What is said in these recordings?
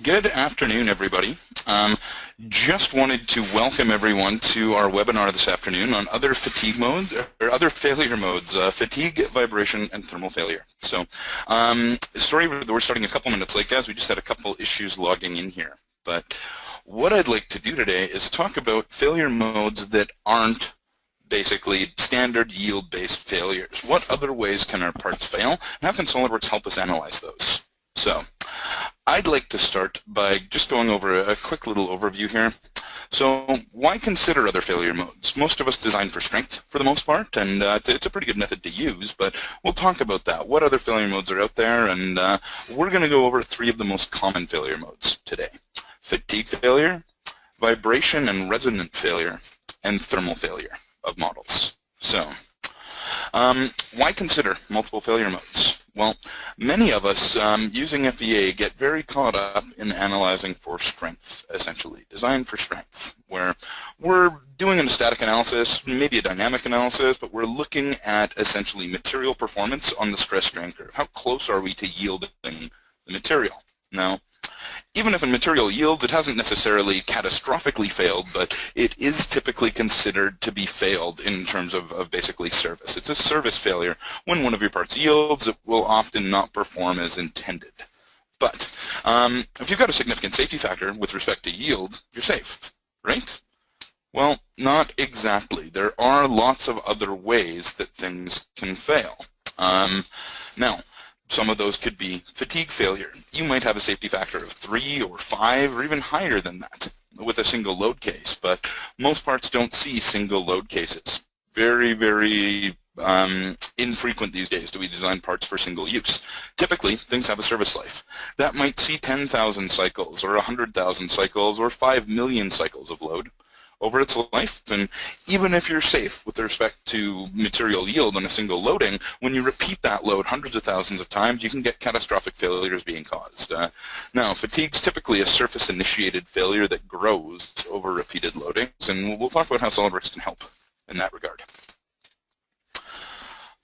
Good afternoon, everybody. Just wanted to welcome everyone to our webinar this afternoon on other fatigue modes, or other failure modes, fatigue, vibration, and thermal failure. So, sorry that we're starting a couple minutes late, guys. We just had a couple issues logging in here. But what I'd like to do today is talk about failure modes that aren't basically standard yield-based failures. What other ways can our parts fail, and how can SOLIDWORKS help us analyze those? So, I'd like to start by just going over a quick little overview here. So why consider other failure modes? Most of us design for strength for the most part, and it's a pretty good method to use, but we'll talk about that. What other failure modes are out there, and we're going to go over 3 of the most common failure modes today. Fatigue failure, vibration and resonant failure, and thermal failure of models. So why consider multiple failure modes? Well, many of us using FEA get very caught up in analyzing for strength, essentially, design for strength, where we're doing a static analysis, maybe a dynamic analysis, but we're looking at essentially material performance on the stress-strain curve. How close are we to yielding the material? Now, even if a material yields, it hasn't necessarily catastrophically failed, but it is typically considered to be failed in terms of basically service. It's a service failure. When one of your parts yields, it will often not perform as intended. But if you've got a significant safety factor with respect to yield, you're safe, right? Well, not exactly. There are lots of other ways that things can fail. Now, some of those could be fatigue failure. You might have a safety factor of 3 or 5 or even higher than that with a single load case, but most parts don't see single load cases. Very, very infrequent these days do we design parts for single use. Typically, things have a service life. That might see 10,000 cycles or 100,000 cycles or 5 million cycles of load over its life, and even if you're safe with respect to material yield on a single loading, when you repeat that load hundreds of thousands of times, you can get catastrophic failures being caused. Now, fatigue's typically a surface-initiated failure that grows over repeated loadings, and we'll talk about how SOLIDWORKS can help in that regard.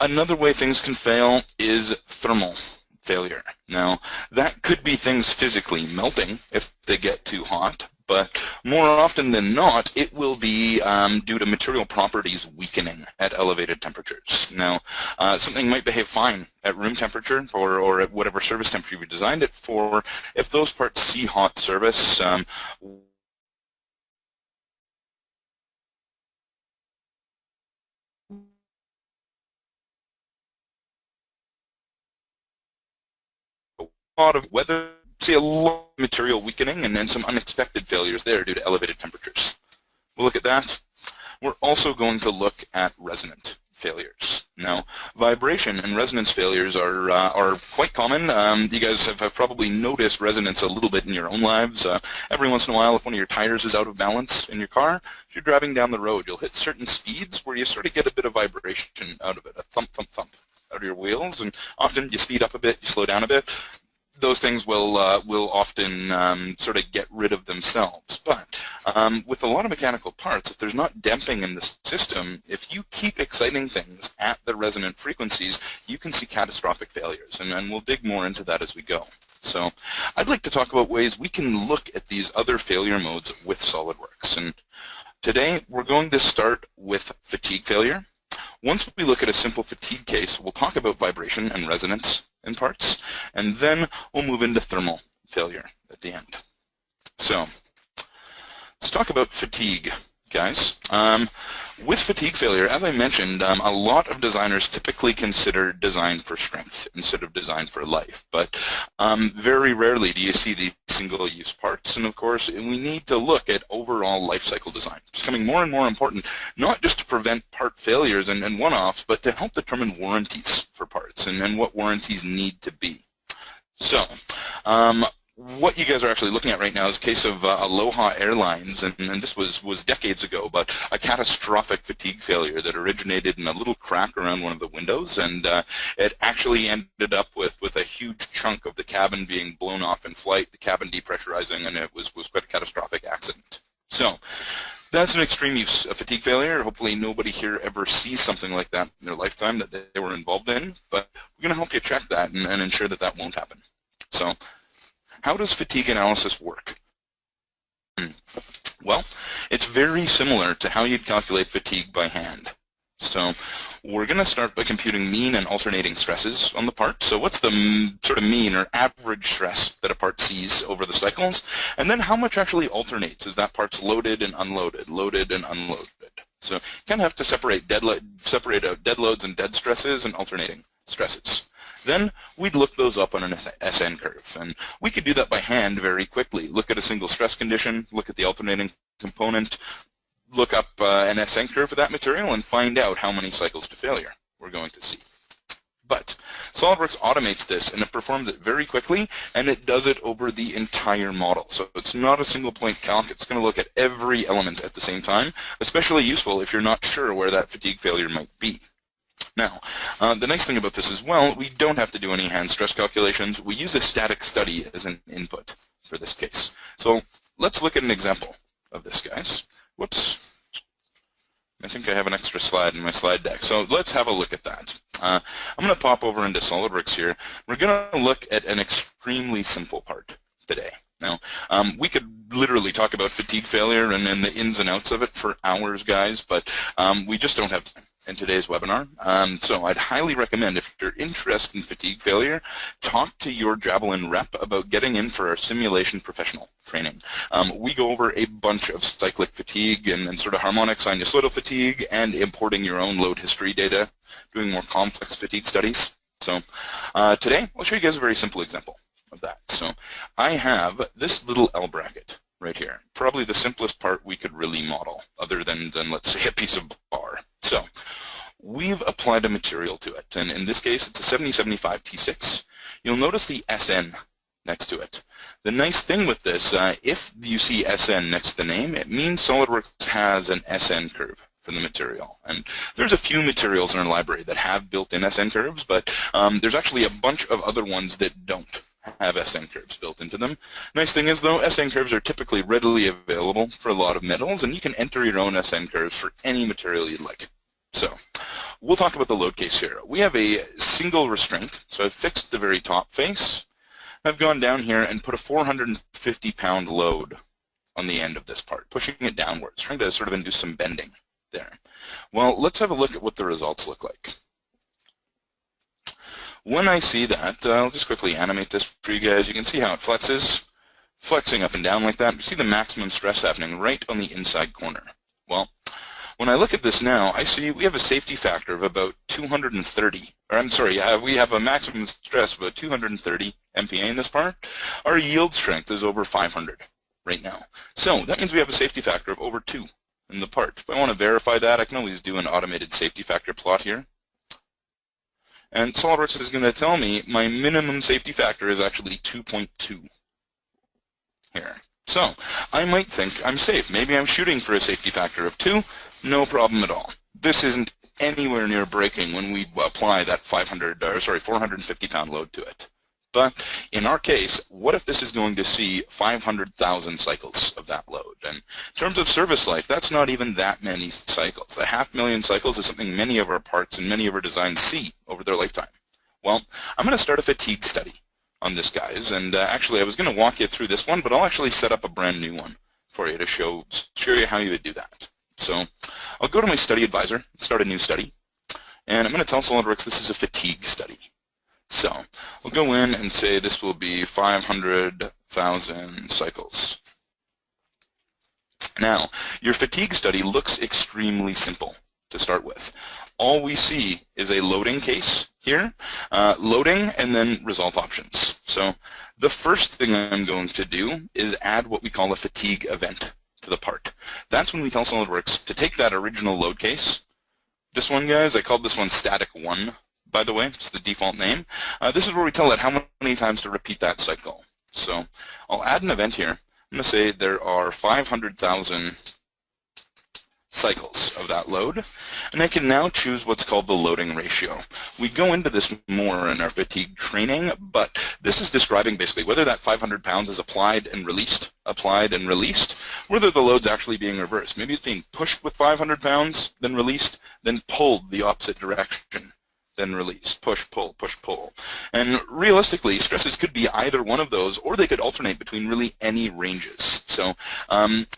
Another way things can fail is thermal failure. Now, that could be things physically melting if they get too hot, but more often than not, it will be due to material properties weakening at elevated temperatures. Now, something might behave fine at room temperature or at whatever service temperature you designed it for. If those parts see hot service, a lot of weather, see a lot of material weakening and then some unexpected failures there due to elevated temperatures. We'll look at that. We're also going to look at resonant failures. Now, vibration and resonance failures are quite common. You guys have probably noticed resonance a little bit in your own lives. Every once in a while, if one of your tires is out of balance in your car, if you're driving down the road, you'll hit certain speeds where you sort of get a bit of vibration out of it, a thump, thump, thump out of your wheels, and often you speed up a bit, you slow down a bit. Those things will often sort of get rid of themselves. But with a lot of mechanical parts, if there's not damping in the system, if you keep exciting things at the resonant frequencies, you can see catastrophic failures, and we'll dig more into that as we go. So I'd like to talk about ways we can look at these other failure modes with SOLIDWORKS. And today we're going to start with fatigue failure. Once we look at a simple fatigue case, we'll talk about vibration and resonance in parts, and then we'll move into thermal failure at the end. So let's talk about fatigue, guys. With fatigue failure, as I mentioned, a lot of designers typically consider design for strength instead of design for life, but very rarely do you see the single-use parts, and of course we need to look at overall life cycle design. It's becoming more and more important, not just to prevent part failures and one-offs, but to help determine warranties for parts and what warranties need to be. So, what you guys are actually looking at right now is a case of Aloha Airlines, and this was decades ago, but a catastrophic fatigue failure that originated in a little crack around one of the windows, and it actually ended up with a huge chunk of the cabin being blown off in flight, the cabin depressurizing, and it was quite a catastrophic accident. So that's an extreme use of fatigue failure. Hopefully nobody here ever sees something like that in their lifetime that they were involved in, but we're going to help you check that and ensure that that won't happen. So how does fatigue analysis work? Well, it's very similar to how you'd calculate fatigue by hand. So we're going to start by computing mean and alternating stresses on the part. So what's the sort of mean or average stress that a part sees over the cycles? And then how much actually alternates as that part's loaded and unloaded, loaded and unloaded. So you kind of have to separate out dead loads and dead stresses and alternating stresses. Then we'd look those up on an SN curve. And we could do that by hand very quickly. Look at a single stress condition, look at the alternating component, look up an SN curve for that material, and find out how many cycles to failure we're going to see. But SOLIDWORKS automates this, and it performs it very quickly, and it does it over the entire model. So it's not a single point calc. It's going to look at every element at the same time, especially useful if you're not sure where that fatigue failure might be. Now, the nice thing about this as well, we don't have to do any hand stress calculations. We use a static study as an input for this case. So let's look at an example of this, guys. Whoops. I think I have an extra slide in my slide deck. So let's have a look at that. I'm going to pop over into SOLIDWORKS here. We're going to look at an extremely simple part today. Now, we could literally talk about fatigue failure and the ins and outs of it for hours, guys, but we just don't have time in today's webinar. So I'd highly recommend, if you're interested in fatigue failure, talk to your Javelin rep about getting in for our simulation professional training. We go over a bunch of cyclic fatigue and sort of harmonic sinusoidal fatigue and importing your own load history data, doing more complex fatigue studies. So today I'll show you guys a very simple example of that. So I have this little L bracket right here, probably the simplest part we could really model, other than let's say a piece of bar. So we've applied a material to it, and in this case it's a 7075 T6. You'll notice the SN next to it. The nice thing with this, if you see SN next to the name, it means SOLIDWORKS has an SN curve for the material. And there's a few materials in our library that have built-in SN curves, but there's actually a bunch of other ones that don't have SN curves built into them. Nice thing is, though, SN curves are typically readily available for a lot of metals, and you can enter your own SN curves for any material you'd like. So we'll talk about the load case here. We have a single restraint, so I've fixed the very top face. I've gone down here and put a 450-pound load on the end of this part, pushing it downwards, trying to sort of induce some bending there. Well, let's have a look at what the results look like. When I see that, I'll just quickly animate this for you guys. You can see how it flexes, flexing up and down like that. You see the maximum stress happening right on the inside corner. Well, when I look at this now, I see we have a safety factor of about 230. Or I'm sorry, we have a maximum stress of about 230 MPa in this part. Our yield strength is over 500 right now. So that means we have a safety factor of over 2 in the part. If I want to verify that, I can always do an automated safety factor plot here. And SOLIDWORKS is going to tell me my minimum safety factor is actually 2.2 here. So I might think I'm safe. Maybe I'm shooting for a safety factor of 2. No problem at all. This isn't anywhere near breaking when we apply that 450-pound load to it. But in our case, what if this is going to see 500,000 cycles of that load? And in terms of service life, that's not even that many cycles. 500,000 cycles is something many of our parts and many of our designs see over their lifetime. Well, I'm going to start a fatigue study on this, guys. And actually, I was going to walk you through this one, but I'll actually set up a brand new one for you to show you how you would do that. So I'll go to my study advisor, start a new study, and I'm going to tell SOLIDWORKS this is a fatigue study. So we'll go in and say this will be 500,000 cycles. Now, your fatigue study looks extremely simple to start with. All we see is a loading case here, loading and then result options. So the first thing I'm going to do is add what we call a fatigue event to the part. That's when we tell SOLIDWORKS to take that original load case. This one, guys, I called this one static 1. By the way, it's the default name. This is where we tell it how many times to repeat that cycle. So I'll add an event here. I'm going to say there are 500,000 cycles of that load, and I can now choose what's called the loading ratio. We go into this more in our fatigue training, but this is describing basically whether that 500 pounds is applied and released, whether the load's actually being reversed. Maybe it's being pushed with 500 pounds, then released, then pulled the opposite direction then release, push, pull, push, pull. And realistically, stresses could be either one of those, or they could alternate between really any ranges. So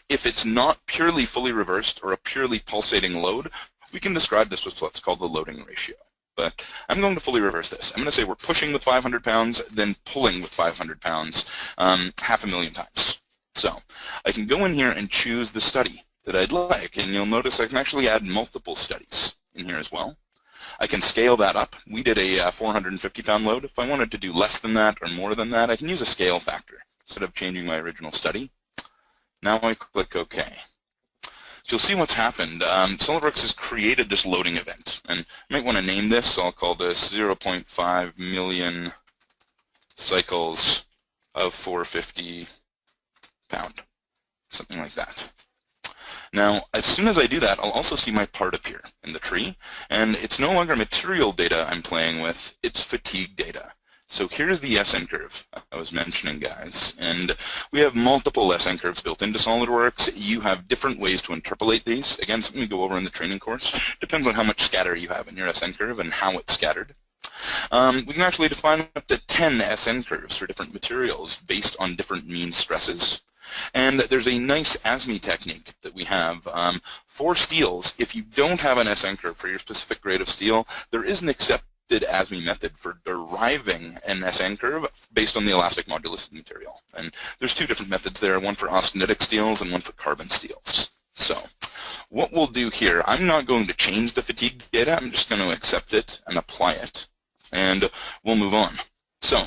if it's not purely fully reversed or a purely pulsating load, we can describe this with what's called the loading ratio. But I'm going to fully reverse this. I'm going to say we're pushing with 500 pounds, then pulling with 500 pounds 500,000 times. So I can go in here and choose the study that I'd like, and you'll notice I can actually add multiple studies in here as well. I can scale that up. We did a 450-pound load. If I wanted to do less than that or more than that, I can use a scale factor instead of changing my original study. Now I click OK. So you'll see what's happened. SOLIDWORKS has created this loading event, and I might want to name this. So I'll call this 0.5 million cycles of 450 pound, something like that. Now, as soon as I do that, I'll also see my part appear in the tree, and it's no longer material data I'm playing with, it's fatigue data. So here's the SN curve I was mentioning, guys, and we have multiple SN curves built into SOLIDWORKS. You have different ways to interpolate these. Again, something we go over in the training course. Depends on how much scatter you have in your SN curve and how it's scattered. We can actually define up to 10 SN curves for different materials based on different mean stresses. And there's a nice ASME technique that we have. For steels, if you don't have an SN curve for your specific grade of steel, there is an accepted ASME method for deriving an SN curve based on the elastic modulus of the material. And there's two different methods there, one for austenitic steels and one for carbon steels. So what we'll do here, I'm not going to change the fatigue data, I'm just going to accept it and apply it, and we'll move on. So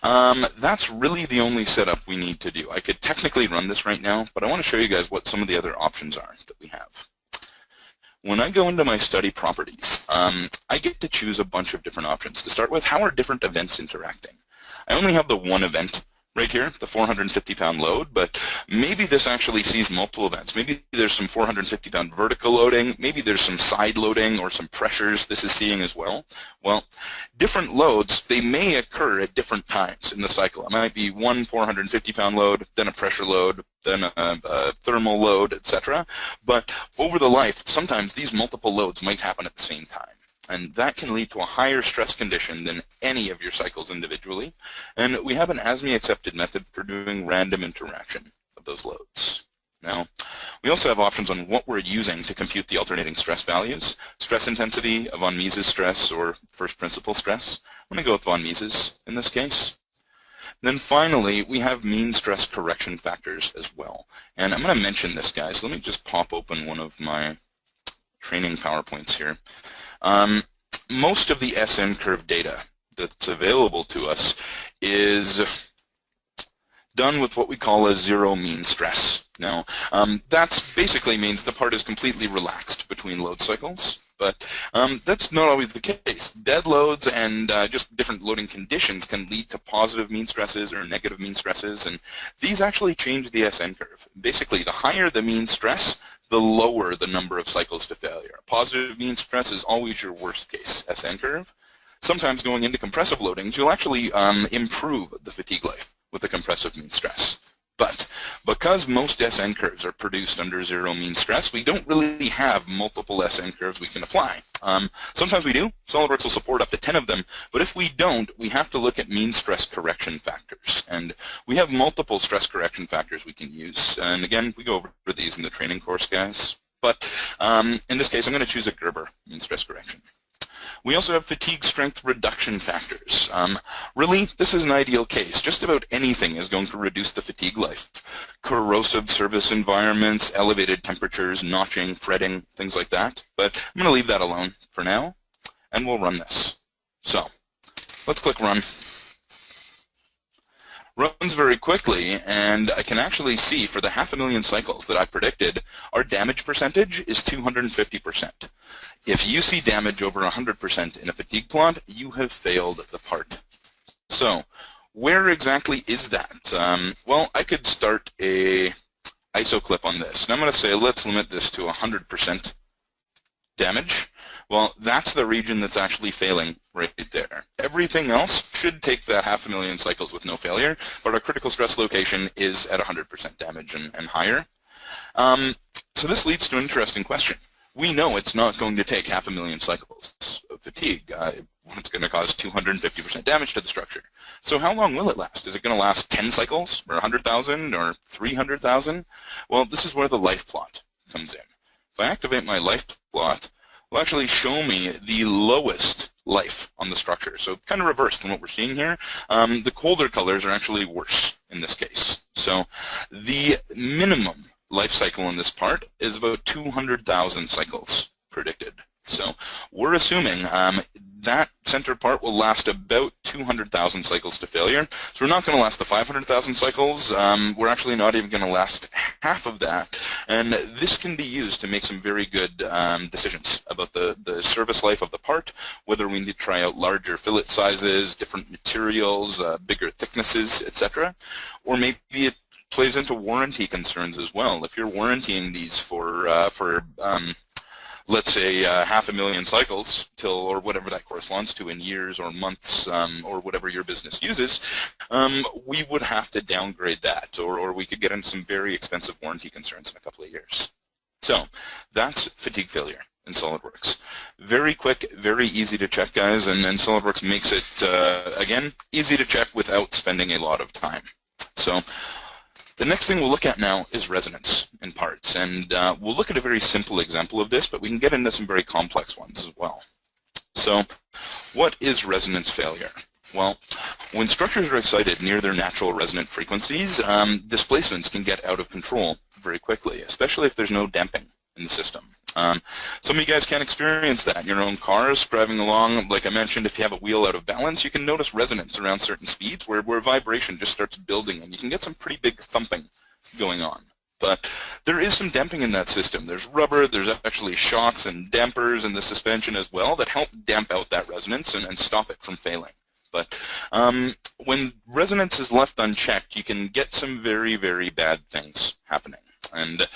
that's really the only setup we need to do. I could technically run this right now, but I want to show you guys what some of the other options are that we have. When I go into my study properties, I get to choose a bunch of different options. To start with, how are different events interacting? I only have the one event right here, the 450-pound load, but maybe this actually sees multiple events. Maybe there's some 450-pound vertical loading, maybe there's some side loading or some pressures this is seeing as well. Well, different loads, they may occur at different times in the cycle. It might be one 450-pound load, then a pressure load, then a thermal load, etc. But over the life, sometimes these multiple loads might happen at the same time. And that can lead to a higher stress condition than any of your cycles individually. And we have an ASME accepted method for doing random interaction of those loads. Now, we also have options on what we're using to compute the alternating stress values. Stress intensity, von Mises stress, or first principle stress. I'm going to go with von Mises in this case. Then finally, we have mean stress correction factors as well. And I'm going to mention this, guys. Let me just pop open one of my training PowerPoints here. Most of the SN curve data that's available to us is done with what we call a zero mean stress. Now, that basically means the part is completely relaxed between load cycles, but that's not always the case. Dead loads and just different loading conditions can lead to positive mean stresses or negative mean stresses, and these actually change the SN curve. Basically, the higher the mean stress, the lower the number of cycles to failure. Positive mean stress is always your worst case SN curve. Sometimes going into compressive loadings, you'll actually improve the fatigue life with the compressive mean stress. But because most SN curves are produced under zero mean stress, we don't really have multiple SN curves we can apply. Sometimes we do. SOLIDWORKS will support up to 10 of them, but if we don't, we have to look at mean stress correction factors. And we have multiple stress correction factors we can use. And again, we go over these in the training course, guys. But in this case, I'm going to choose a Gerber mean stress correction. We also have fatigue strength reduction factors. Really, this is an ideal case. Just about anything is going to reduce the fatigue life. Corrosive service environments, elevated temperatures, notching, fretting, things like that. But I'm going to leave that alone for now, and we'll run this. So let's click Run. Runs very quickly, and I can actually see for the 500,000 cycles that I predicted, our damage percentage is 250%. If you see damage over 100% in a fatigue plot, you have failed the part. So where exactly is that? Well, I could start a ISO clip on this. And I'm going to say let's limit this to 100% damage. Well, that's the region that's actually failing right there. Everything else should take the 500,000 cycles with no failure, but our critical stress location is at 100% damage and higher. So this leads to an interesting question. We know it's not going to take 500,000 cycles of fatigue. it's going to cause 250% damage to the structure. So how long will it last? Is it going to last 10 cycles, or 100,000, or 300,000? Well, this is where the life plot comes in. If I activate my life plot, it will actually show me the lowest life on the structure. So kind of reversed from what we're seeing here. The colder colors are actually worse in this case. So the minimum life cycle in this part is about 200,000 cycles predicted. So we're assuming that center part will last about 200,000 cycles to failure. So we're not going to last the 500,000 cycles. We're actually not even going to last half of that. And this can be used to make some very good decisions about the service life of the part, whether we need to try out larger fillet sizes, different materials, bigger thicknesses, etc. Or maybe it plays into warranty concerns as well. If you're warrantying these for let's say 500,000 cycles or whatever that corresponds to in years or months, or whatever your business uses, we would have to downgrade that, or we could get into some very expensive warranty concerns in a couple of years. So that's fatigue failure in SOLIDWORKS. Very quick, very easy to check, guys, and SOLIDWORKS makes it, again, easy to check without spending a lot of time. So the next thing we'll look at now is resonance in parts, and we'll look at a very simple example of this, but we can get into some very complex ones as well. So what is resonance failure? Well, when structures are excited near their natural resonant frequencies, displacements can get out of control very quickly, especially if there's no damping in the system. Some of you guys can experience that in your own cars, driving along. Like I mentioned, if you have a wheel out of balance, you can notice resonance around certain speeds where vibration just starts building, and you can get some pretty big thumping going on. But there is some damping in that system. There's rubber, there's actually shocks and dampers in the suspension as well that help damp out that resonance and stop it from failing. But when resonance is left unchecked, you can get some very, very bad things happening. And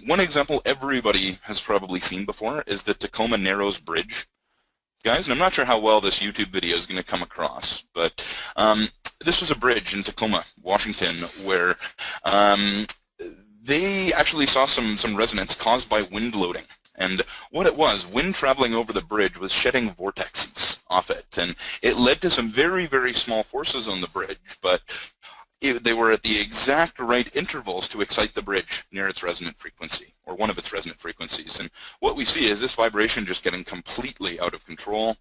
one example everybody has probably seen before is the Tacoma Narrows Bridge. Guys, and I'm not sure how well this YouTube video is going to come across, but this was a bridge in Tacoma, Washington, where they actually saw some resonance caused by wind loading. And what it was, wind traveling over the bridge was shedding vortexes off it, and it led to some very, very small forces on the bridge, but they were at the exact right intervals to excite the bridge near its resonant frequency, or one of its resonant frequencies. And what we see is this vibration just getting completely out of control,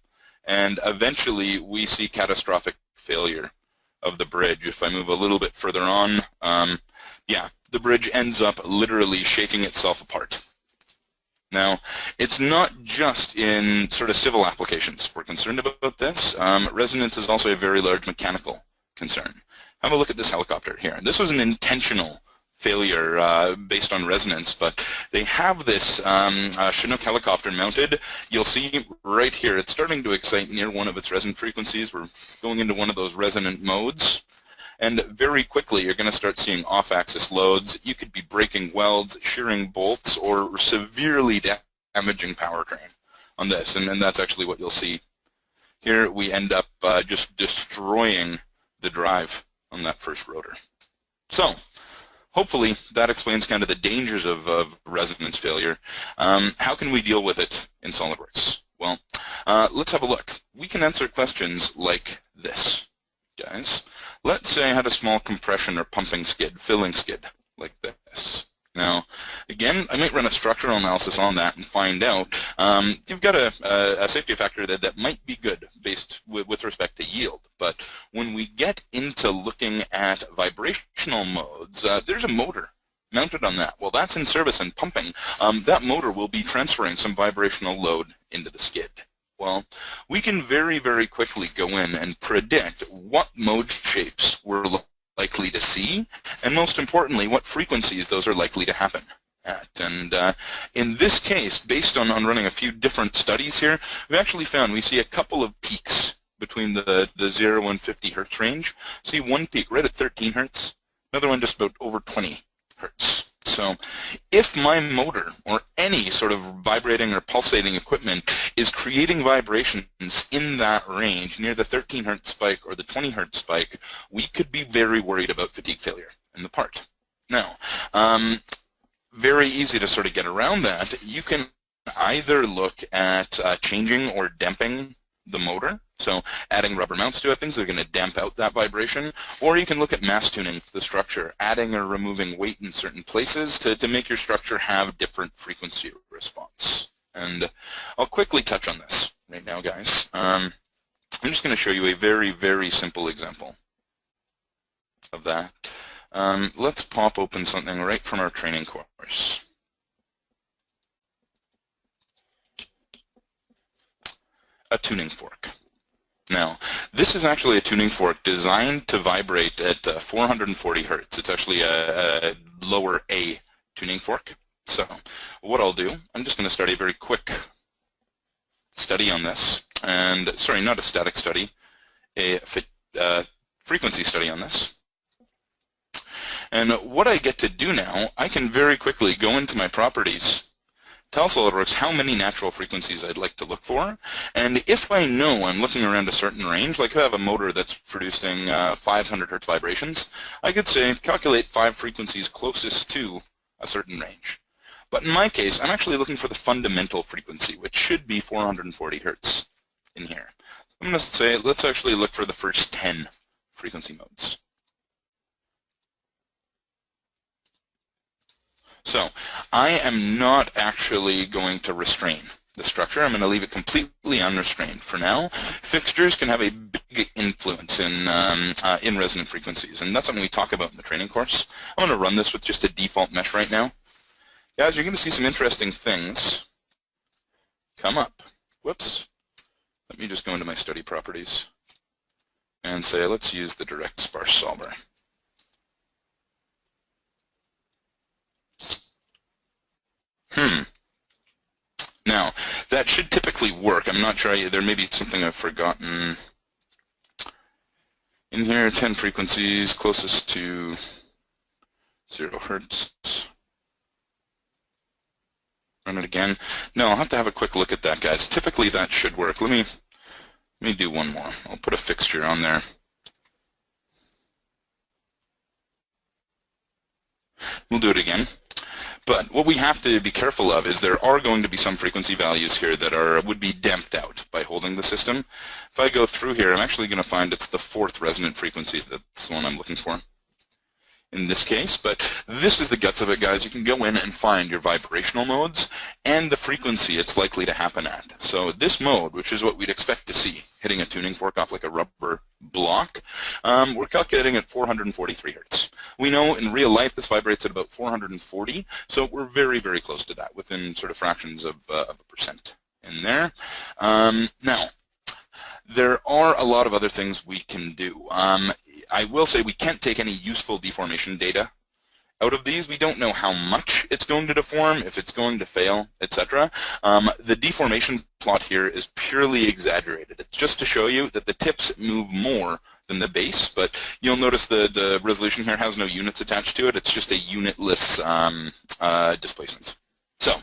and eventually we see catastrophic failure of the bridge. If I move a little bit further on, yeah, the bridge ends up literally shaking itself apart. Now, it's not just in sort of civil applications we're concerned about this. Resonance is also a very large mechanical concern. Have a look at this helicopter here. This was an intentional failure based on resonance, but they have this Chinook helicopter mounted. You'll see right here it's starting to excite near one of its resonant frequencies. We're going into one of those resonant modes, and very quickly you're going to start seeing off-axis loads. You could be breaking welds, shearing bolts, or severely damaging powertrain on this, and that's actually what you'll see. Here we end up just destroying the drive on that first rotor. So hopefully that explains kind of the dangers of resonance failure. How can we deal with it in SOLIDWORKS? Well, let's have a look. We can answer questions like this, guys. Let's say I had a small compression or pumping skid, filling skid, like this. Now, again, I might run a structural analysis on that and find out you've got a safety factor that might be good based with respect to yield. But when we get into looking at vibrational modes, there's a motor mounted on that. Well, that's in service and pumping. That motor will be transferring some vibrational load into the skid. Well, we can very, very quickly go in and predict what mode shapes we're likely to see, and most importantly, what frequencies those are likely to happen at. And in this case, based on running a few different studies here, we actually found we see a couple of peaks between the 0 and 50 hertz range. See one peak right at 13 hertz, another one just about over 20 hertz. So if my motor or any sort of vibrating or pulsating equipment is creating vibrations in that range near the 13 hertz spike or the 20 hertz spike, we could be very worried about fatigue failure in the part. Now, very easy to sort of get around that. You can either look at changing or damping the motor, so adding rubber mounts to it, things that are going to damp out that vibration, or you can look at mass tuning the structure, adding or removing weight in certain places to make your structure have different frequency response. And I'll quickly touch on this right now, guys. I'm just going to show you a very, very simple example of that. Let's pop open something right from our training course. A tuning fork. Now, this is actually a tuning fork designed to vibrate at 440 hertz. It's actually a lower A tuning fork. So what I'll do, I'm just going to start a very quick study on this. And, sorry, not a static study, a frequency study on this. And what I get to do now, I can very quickly go into my properties, tell SOLIDWORKS how many natural frequencies I'd like to look for, and if I know I'm looking around a certain range, like if I have a motor that's producing 500 hertz vibrations, I could say calculate 5 frequencies closest to a certain range. But in my case, I'm actually looking for the fundamental frequency, which should be 440 hertz in here. I'm going to say, let's actually look for the first 10 frequency modes. So I am not actually going to restrain the structure. I'm going to leave it completely unrestrained for now. Fixtures can have a big influence in resonant frequencies, and that's something we talk about in the training course. I'm going to run this with just a default mesh right now. Guys, you're going to see some interesting things come up. Whoops. Let me just go into my study properties and say, let's use the direct sparse solver. Now, that should typically work. I'm not sure. There may be something I've forgotten. In here, 10 frequencies, closest to 0 hertz. Run it again. No, I'll have to have a quick look at that, guys. Typically, that should work. Let me do one more. I'll put a fixture on there. We'll do it again. But what we have to be careful of is there are going to be some frequency values here that would be damped out by holding the system. If I go through here, I'm actually going to find it's the 4th resonant frequency. That's the one I'm looking for in this case. But this is the guts of it, guys. You can go in and find your vibrational modes and the frequency it's likely to happen at. So this mode, which is what we'd expect to see, hitting a tuning fork off like a rubber block, we're calculating at 443 hertz. We know in real life this vibrates at about 440, so we're very, very close to that, within sort of fractions of a percent in there. Now, there are a lot of other things we can do. I will say we can't take any useful deformation data out of these. We don't know how much it's going to deform, if it's going to fail, etc. The deformation plot here is purely exaggerated. It's just to show you that the tips move more than the base, but you'll notice the resolution here has no units attached to it. It's just a unitless displacement. So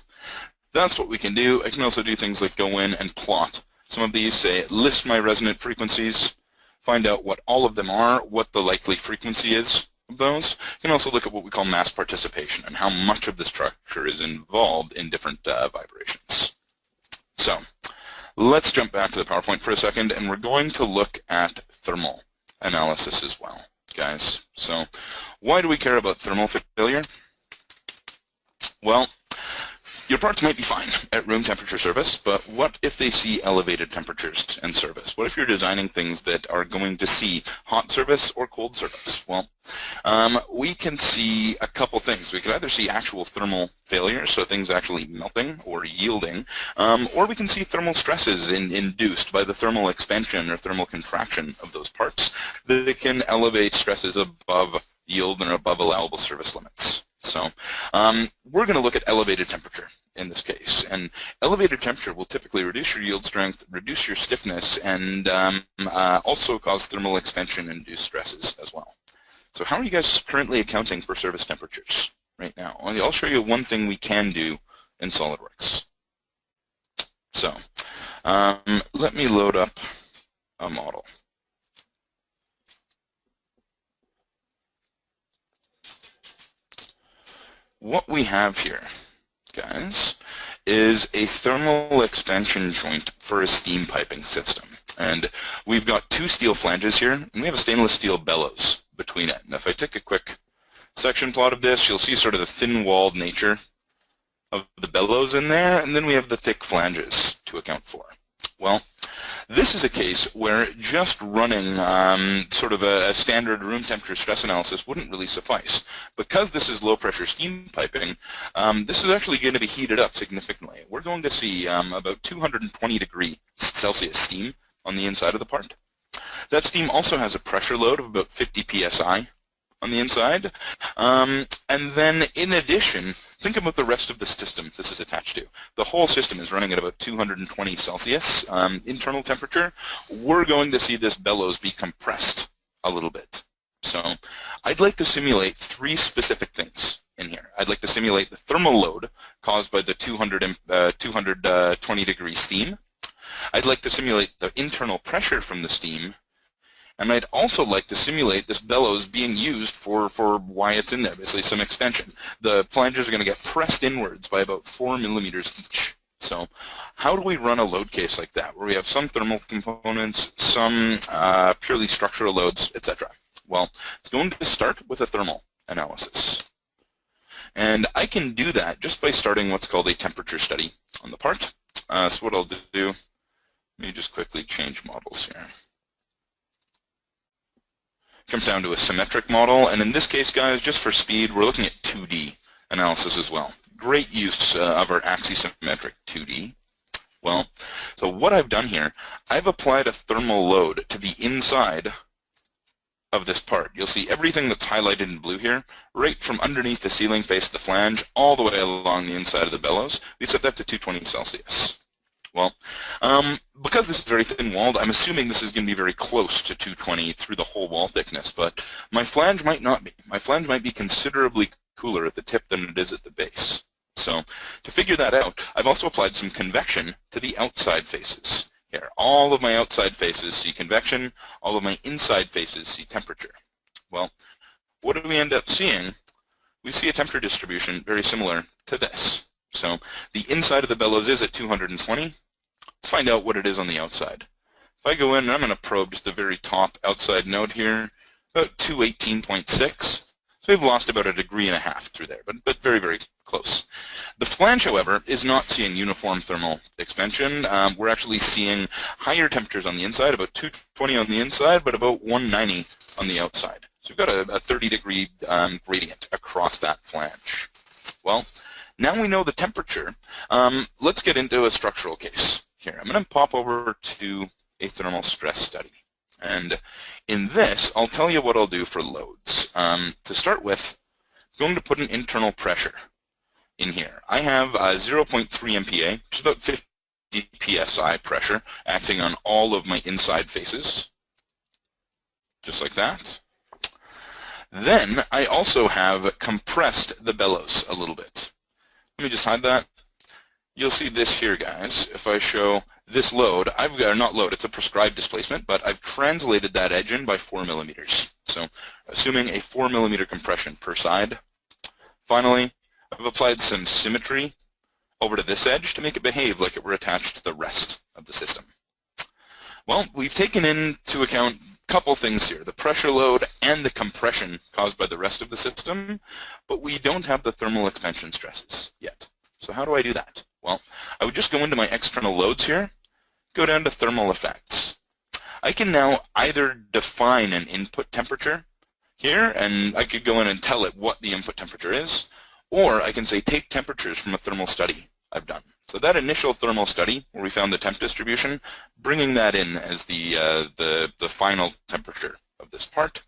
that's what we can do. I can also do things like go in and plot some of these, say list my resonant frequencies, find out what all of them are, what the likely frequency is of those. You can also look at what we call mass participation and how much of the structure is involved in different vibrations. So let's jump back to the PowerPoint for a second, and we're going to look at thermal analysis as well, guys. So why do we care about thermal failure? Well, your parts might be fine at room temperature service, but what if they see elevated temperatures in service? What if you're designing things that are going to see hot service or cold service? Well, we can see a couple things. We could either see actual thermal failure, so things actually melting or yielding, or we can see thermal stresses induced by the thermal expansion or thermal contraction of those parts that can elevate stresses above yield and above allowable service limits. So we're going to look at elevated temperature in this case, and elevated temperature will typically reduce your yield strength, reduce your stiffness, and also cause thermal expansion and induce stresses as well. So how are you guys currently accounting for service temperatures right now? Well, I'll show you one thing we can do in SOLIDWORKS. So let me load up a model. What we have here, guys, is a thermal expansion joint for a steam piping system. And we've got two steel flanges here, and we have a stainless steel bellows between it. And if I take a quick section plot of this, you'll see sort of the thin-walled nature of the bellows in there, and then we have the thick flanges to account for. Well, this is a case where just running sort of a standard room temperature stress analysis wouldn't really suffice. Because this is low-pressure steam piping, this is actually going to be heated up significantly. We're going to see about 220 degrees Celsius steam on the inside of the part. That steam also has a pressure load of about 50 psi on the inside. And then in addition, think about the rest of the system this is attached to. The whole system is running at about 220 Celsius internal temperature. We're going to see this bellows be compressed a little bit. So I'd like to simulate three specific things in here. I'd like to simulate the thermal load caused by the 220 degree steam. I'd like to simulate the internal pressure from the steam, and I'd also like to simulate this bellows being used for why it's in there, basically some extension. The flanges are going to get pressed inwards by about 4 millimeters each. So how do we run a load case like that, where we have some thermal components, some purely structural loads, etc.? Well, it's going to start with a thermal analysis. And I can do that just by starting what's called a temperature study on the part. So what I'll do, let me just quickly change models here. Comes down to a symmetric model, and in this case, guys, just for speed, we're looking at 2D analysis as well. Great use of our axisymmetric 2D. Well, so what I've done here, I've applied a thermal load to the inside of this part. You'll see everything that's highlighted in blue here, right from underneath the ceiling face of the flange, all the way along the inside of the bellows. We've set that to 220 Celsius. Well, because this is very thin-walled, I'm assuming this is going to be very close to 220 through the whole wall thickness, but my flange might not be. My flange might be considerably cooler at the tip than it is at the base. So to figure that out, I've also applied some convection to the outside faces. Here, all of my outside faces see convection, all of my inside faces see temperature. Well, what do we end up seeing? We see a temperature distribution very similar to this. So the inside of the bellows is at 220. Let's find out what it is on the outside. If I go in, and I'm going to probe just the very top outside node here, about 218.6. So we've lost about 1.5 degrees through there, but very, very close. The flange, however, is not seeing uniform thermal expansion. We're actually seeing higher temperatures on the inside, about 220 on the inside, but about 190 on the outside. So we've got a 30-degree gradient across that flange. Well, now we know the temperature. Let's get into a structural case. Here, I'm going to pop over to a thermal stress study. And in this, I'll tell you what I'll do for loads. To start with, I'm going to put an internal pressure in here. I have 0.3 MPa, which is about 50 psi pressure, acting on all of my inside faces, just like that. Then I also have compressed the bellows a little bit. Let me just hide that. You'll see this here, guys. If I show this load, I've got, not load, it's a prescribed displacement, but I've translated that edge in by 4 millimeters. So assuming a 4 millimeter compression per side. Finally, I've applied some symmetry over to this edge to make it behave like it were attached to the rest of the system. Well, we've taken into account a couple things here, the pressure load and the compression caused by the rest of the system, but we don't have the thermal expansion stresses yet. So how do I do that? Well, I would just go into my external loads here, go down to thermal effects. I can now either define an input temperature here, and I could go in and tell it what the input temperature is, or I can say take temperatures from a thermal study I've done. So that initial thermal study where we found the temp distribution, bringing that in as the final temperature of this part.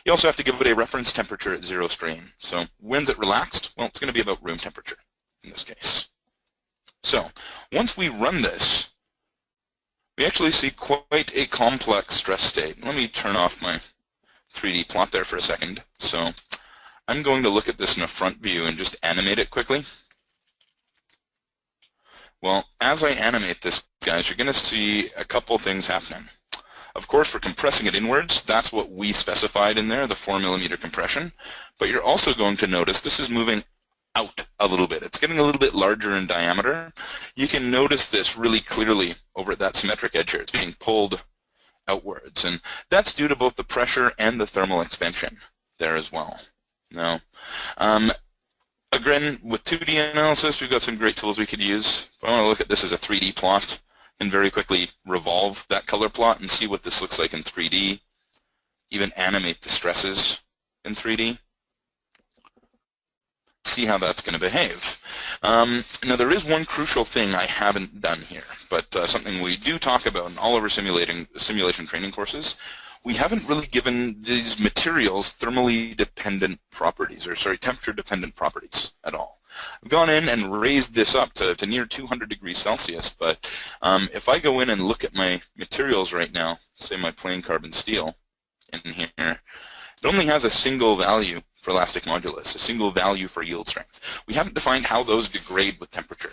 You also have to give it a reference temperature at 0 strain. So when's it relaxed? Well, it's going to be about room temperature in this case. So once we run this, we actually see quite a complex stress state. Let me turn off my 3D plot there for a second. So I'm going to look at this in a front view and just animate it quickly. Well, as I animate this, guys, you're going to see a couple things happening. Of course, for compressing it inwards, that's what we specified in there, the 4 millimeter compression. But you're also going to notice this is moving out a little bit. It's getting a little bit larger in diameter. You can notice this really clearly over at that symmetric edge here. It's being pulled outwards, and that's due to both the pressure and the thermal expansion there as well. Now, again, with 2D analysis, we've got some great tools we could use. If I want to look at this as a 3D plot, and very quickly revolve that color plot and see what this looks like in 3D, even animate the stresses in 3D, see how that's going to behave. Now, there is one crucial thing I haven't done here, but something we do talk about in all of our simulation training courses. We haven't really given these materials thermally dependent properties, or sorry, temperature dependent properties at all. I've gone in and raised this up to near 200 degrees Celsius, but if I go in and look at my materials right now, say my plain carbon steel in here, it only has a single value for elastic modulus, a single value for yield strength. We haven't defined how those degrade with temperature.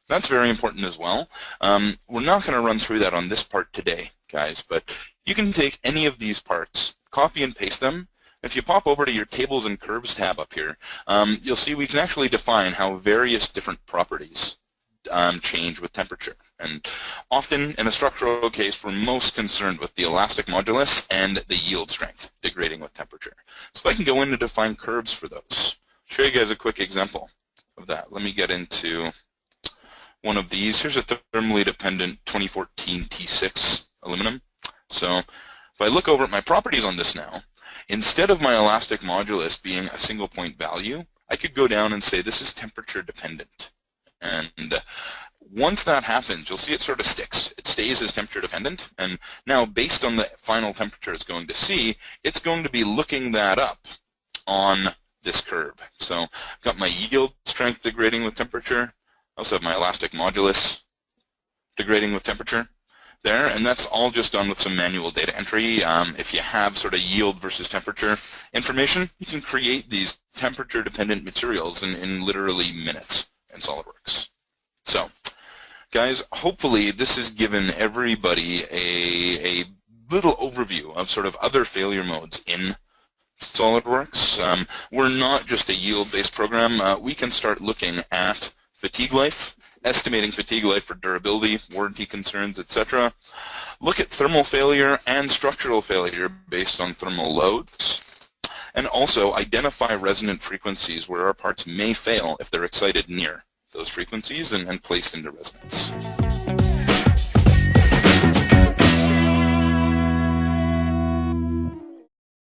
That's very important as well. We're not going to run through that on this part today, guys, but you can take any of these parts, copy and paste them. If you pop over to your Tables and Curves tab up here, you'll see we can actually define how various different properties change with temperature. And often, in a structural case, we're most concerned with the elastic modulus and the yield strength degrading with temperature. So I can go in and define curves for those. Show you guys a quick example of that. Let me get into one of these. Here's a thermally dependent 2014 T6 aluminum. So if I look over at my properties on this now, instead of my elastic modulus being a single point value, I could go down and say this is temperature dependent. And once that happens, you'll see it sort of sticks. It stays as temperature dependent, and now based on the final temperature it's going to see, it's going to be looking that up on this curve. So I've got my yield strength degrading with temperature. I also have my elastic modulus degrading with temperature there, and that's all just done with some manual data entry. If you have sort of yield versus temperature information, you can create these temperature dependent materials in literally minutes in SOLIDWORKS. So, guys, hopefully this has given everybody a little overview of sort of other failure modes in SOLIDWORKS. We're not just a yield-based program. We can start looking at fatigue life, estimating fatigue life for durability, warranty concerns, etc. Look at thermal failure and structural failure based on thermal loads, and also identify resonant frequencies where our parts may fail if they're excited near those frequencies and placed into resonance.